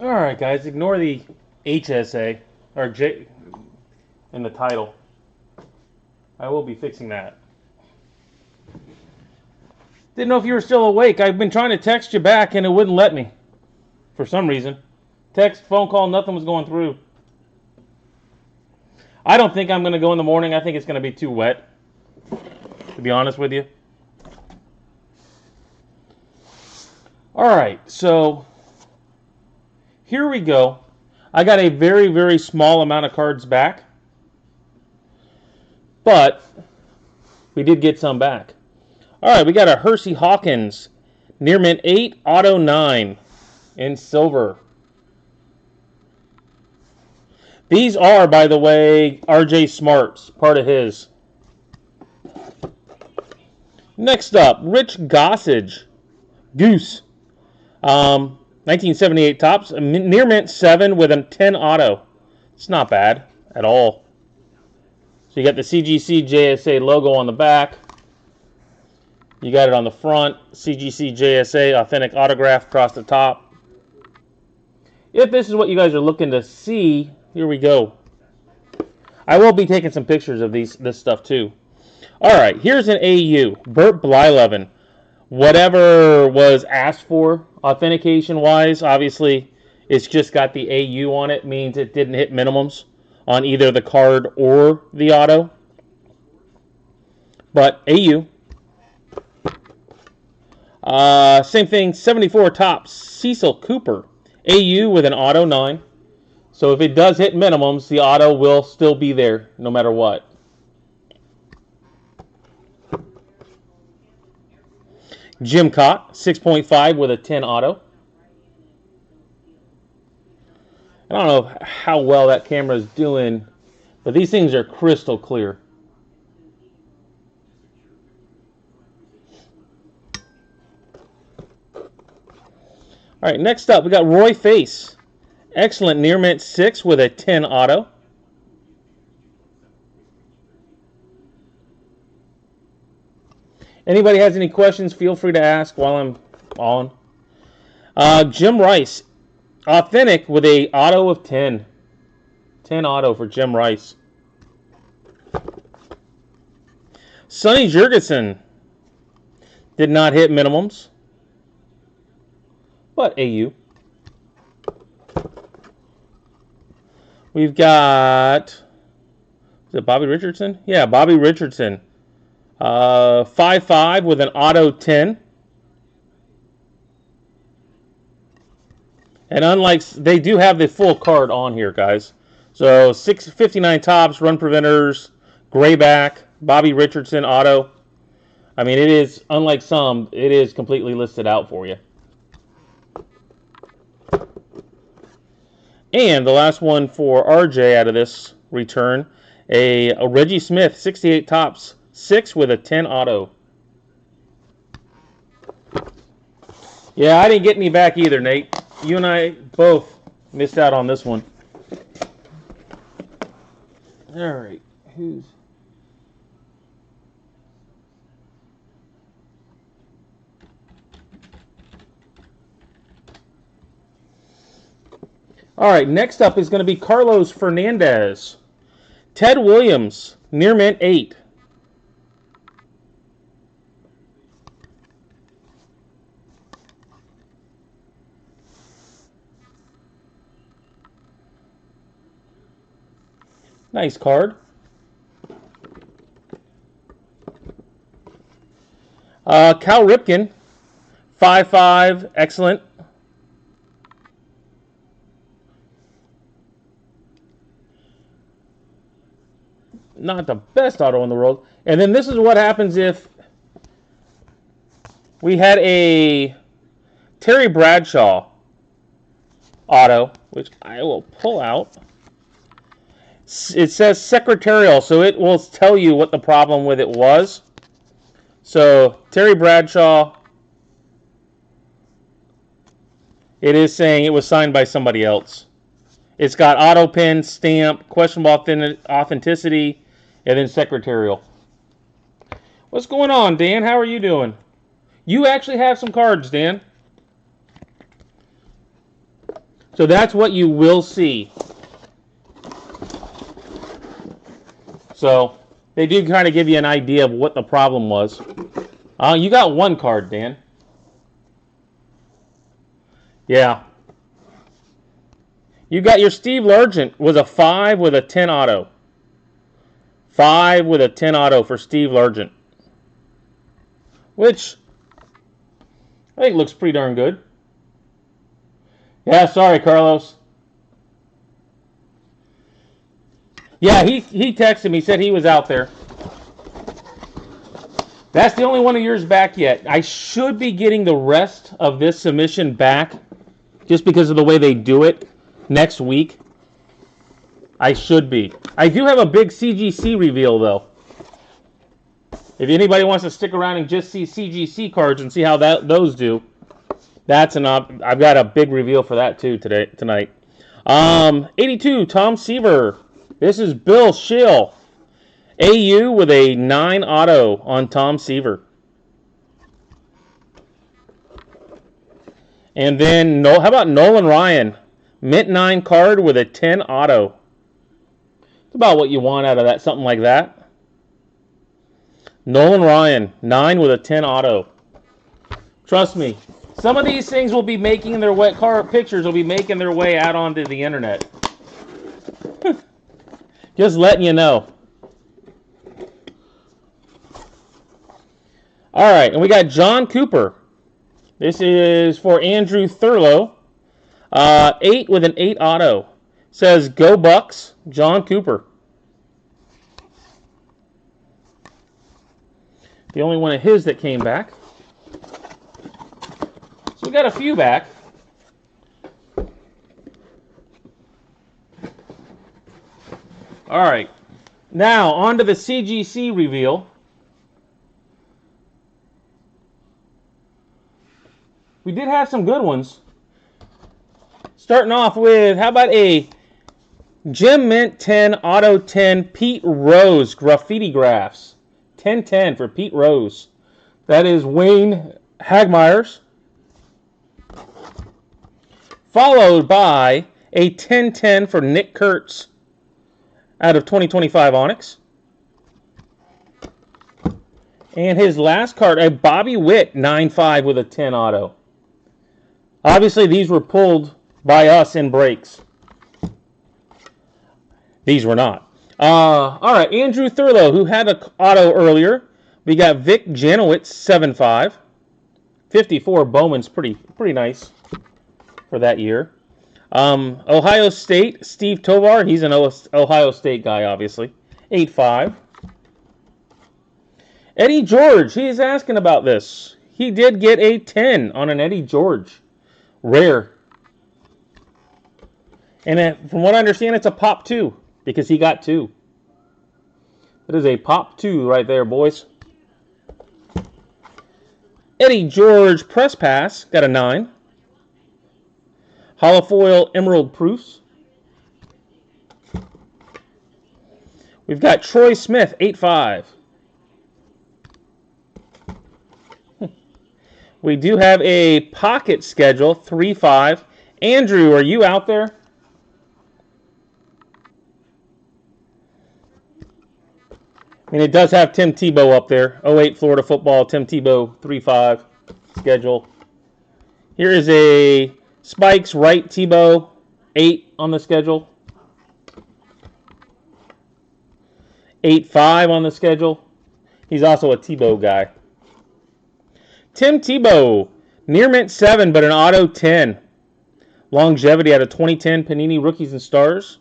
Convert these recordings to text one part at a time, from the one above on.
Alright guys, ignore the HSA, or J in the title. I will be fixing that. Didn't know if you were still awake. I've been trying to text you back and it wouldn't let me. For some reason. Text, phone call, nothing was going through. I don't think I'm going to go in the morning. I think it's going to be too wet, to be honest with you. Alright, so here we go. I got a very, very small amount of cards back. But we did get some back. Alright, we got a Hersey Hawkins Near Mint 8, Auto 9 in silver. These are, by the way, RJ Smart's, part of his. Next up, Rich Gossage Goose. 1978 tops, Near Mint 7 with a 10 auto. It's not bad at all. So you got the CGC JSA logo on the back. You got it on the front. CGC JSA authentic autograph across the top. If this is what you guys are looking to see, here we go. I will be taking some pictures of this stuff too. Alright, here's an AU. Burt Blyleven. Whatever was asked for authentication-wise, obviously, it's just got the AU on it. Means it didn't hit minimums on either the card or the auto. But AU. Same thing, 74 tops. Cecil Cooper. AU with an auto 9. So if it does hit minimums, the auto will still be there no matter what. Jim Cott, 6.5 with a 10 auto. I don't know how well that camera is doing, but these things are crystal clear. All right, next up, we got Roy Face. Excellent Near Mint 6 with a 10 auto. Anybody has any questions, feel free to ask while I'm on. Jim Rice. Authentic with a auto of 10. 10 auto for Jim Rice. Sonny Jurgensen. Did not hit minimums. But AU. We've got... Is it Bobby Richardson? Yeah, Bobby Richardson. 5.5 with an auto 10. And unlike, they do have the full card on here, guys. So 659 tops, run preventers, gray back, Bobby Richardson auto. I mean, it is, unlike some, it is completely listed out for you. And the last one for RJ out of this return, a Reggie Smith, 68 tops, 6 with a 10 auto. Yeah, I didn't get any back either, Nate. You and I both missed out on this one. All right, who's... All right, next up is going to be Carlos Fernandez. Ted Williams, Near Mint 8. Nice card. Cal Ripken, 5.5, excellent. Not the best auto in the world. And then this is what happens if we had a Terry Bradshaw auto, which I will pull out. It says secretarial, so it will tell you what the problem with it was. So Terry Bradshaw, it is saying it was signed by somebody else. It's got auto pin, stamp, questionable authenticity, and then secretarial. What's going on, Dan? How are you doing? You actually have some cards, Dan. So that's what you will see. So they do kind of give you an idea of what the problem was. You got one card, Dan. Yeah. You got your Steve Largent was a 5 with a 10 auto. 5 with a 10 auto for Steve Largent. Which I think looks pretty darn good. Yeah, sorry, Carlos. Yeah, he texted me, said he was out there. That's the only one of yours back yet. I should be getting the rest of this submission back just because of the way they do it next week. I should be. I do have a big CGC reveal, though. If anybody wants to stick around and just see CGC cards and see how those do, that's I've got a big reveal for that too tonight. 82 Tom Seaver. This is Bill Schill. AU with a 9 auto on Tom Seaver. And then how about Nolan Ryan? Mint 9 card with a 10 auto. It's about what you want out of that, something like that. Nolan Ryan, 9 with a 10 auto. Trust me, some of these things will be making their way, pictures will be making their way out onto the internet. Just letting you know. All right, and we got John Cooper. This is for Andrew Thurlow. 8 with an 8 auto. Says, go Bucks, John Cooper. The only one of his that came back. So we got a few back. All right. Now, on to the CGC reveal. We did have some good ones. Starting off with, how about a Gem Mint 10 Auto 10 Pete Rose Graffiti Graphs. 10-10 for Pete Rose. That is Wayne Hagmeyer's. Followed by a 10-10 for Nick Kurtz out of 2025 Onyx. And his last card, a Bobby Witt 9-5 with a 10 auto. Obviously, these were pulled by us in breaks. These were not. All right, Andrew Thurlow, who had an auto earlier. We got Vic Janowitz 7-5. 54 Bowman's pretty nice for that year. Ohio State, Steve Tovar. He's an Ohio State guy, obviously. 8-5. Eddie George, he is asking about this. He did get a 10 on an Eddie George. Rare. And from what I understand, it's a pop 2 because he got 2. It is a pop 2 right there, boys. Eddie George Press Pass got a 9. Holofoil Emerald Proofs. We've got Troy Smith 8-5. We do have a pocket schedule 3-5. Andrew, are you out there? I mean, it does have Tim Tebow up there. 08 Florida football, Tim Tebow 3-5 schedule. Here is a Spikes Right Tebow 8 on the schedule. 8-5 on the schedule. He's also a Tebow guy. Tim Tebow, near mint 7, but an auto 10. Longevity out of 2010 Panini Rookies and Stars.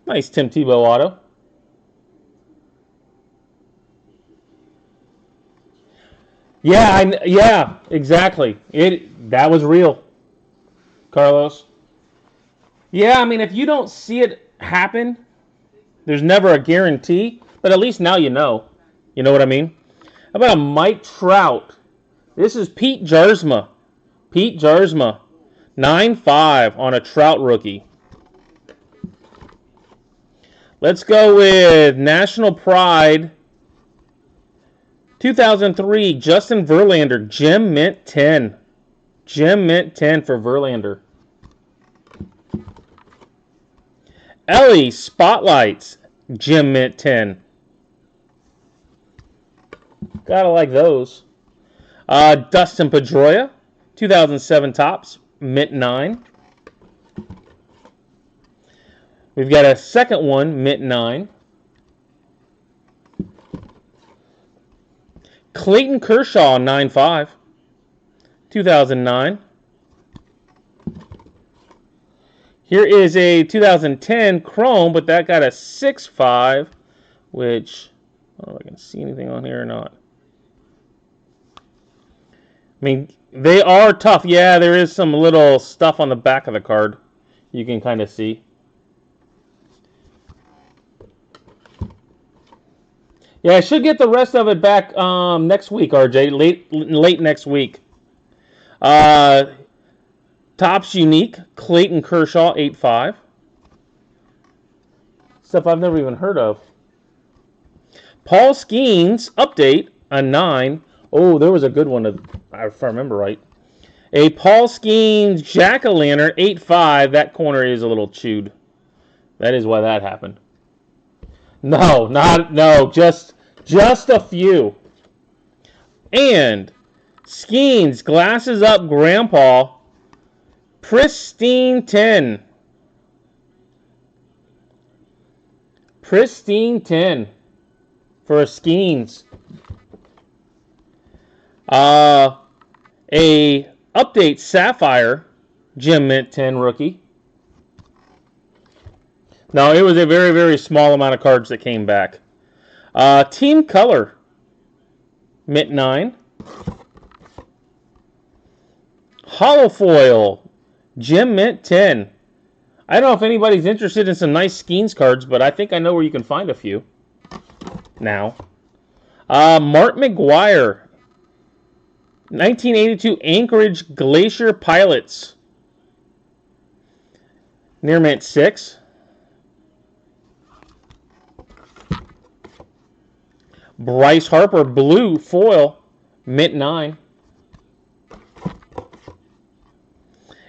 Nice Tim Tebow auto. Yeah, exactly. That was real, Carlos. Yeah, I mean, if you don't see it happen, there's never a guarantee. But at least now you know. You know what I mean? How about a Mike Trout? This is Pete Jarzma. Pete Jarzma. 9-5 on a Trout rookie. Let's go with National Pride. 2003 Justin Verlander, Gem Mint 10. Gem Mint 10 for Verlander. Ellie Spotlights, Gem Mint 10. Gotta like those. Dustin Pedroia, 2007 Topps, Mint 9. We've got a second one, Mint 9. Clayton Kershaw, 9.5, 2009. Here is a 2010 Chrome, but that got a 6.5, which, I don't know if I can see anything on here or not. I mean, they are tough. Yeah, there is some little stuff on the back of the card you can kind of see. Yeah, I should get the rest of it back next week, RJ. Late next week. Topps Unique, Clayton Kershaw, 8.5. Stuff I've never even heard of. Paul Skeens, Update, a 9. Oh, there was a good one, if I remember right. A Paul Skeens Jack-O-Lantern, 8.5. That corner is a little chewed. That is why that happened. No, just a few. And Skeens, Glasses Up Grandpa, Pristine 10. Pristine 10 for a Skeens. A Update Sapphire, Gem Mint 10 rookie. No, it was a very, very small amount of cards that came back. Team Color, Mint 9. Holofoil, Gem Mint 10. I don't know if anybody's interested in some nice Skeens cards, but I think I know where you can find a few now. Mark McGwire, 1982 Anchorage Glacier Pilots, near Mint 6. Bryce Harper Blue Foil, Mint 9.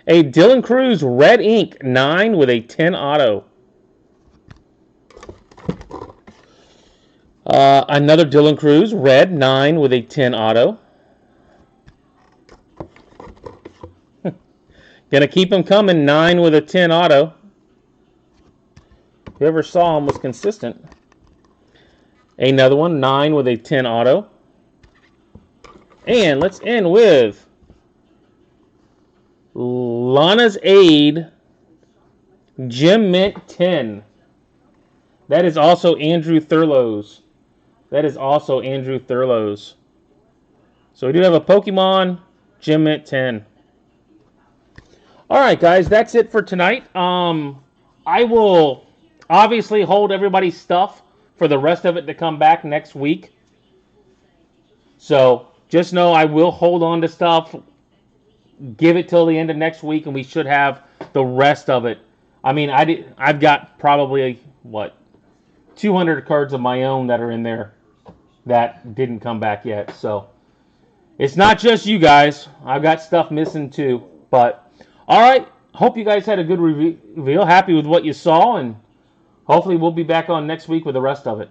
A Dylan Cruz Red Ink 9 with a 10 auto. Another Dylan Cruz Red 9 with a 10 auto. Gonna keep him coming, 9 with a 10 auto. Whoever saw him was consistent. Another one, 9 with a 10 auto. And let's end with Lana's Aid Gem Mint 10. That is also Andrew Thurlow's. So we do have a Pokemon Gem Mint 10. Alright guys, that's it for tonight. I will obviously hold everybody's stuff for the rest of it to come back next week. So just know I will hold on to stuff. Give it till the end of next week, and we should have the rest of it. I mean, I've got probably, 200 cards of my own that are in there that didn't come back yet. So it's not just you guys. I've got stuff missing too. But all right, hope you guys had a good reveal. Happy with what you saw, and hopefully we'll be back on next week with the rest of it.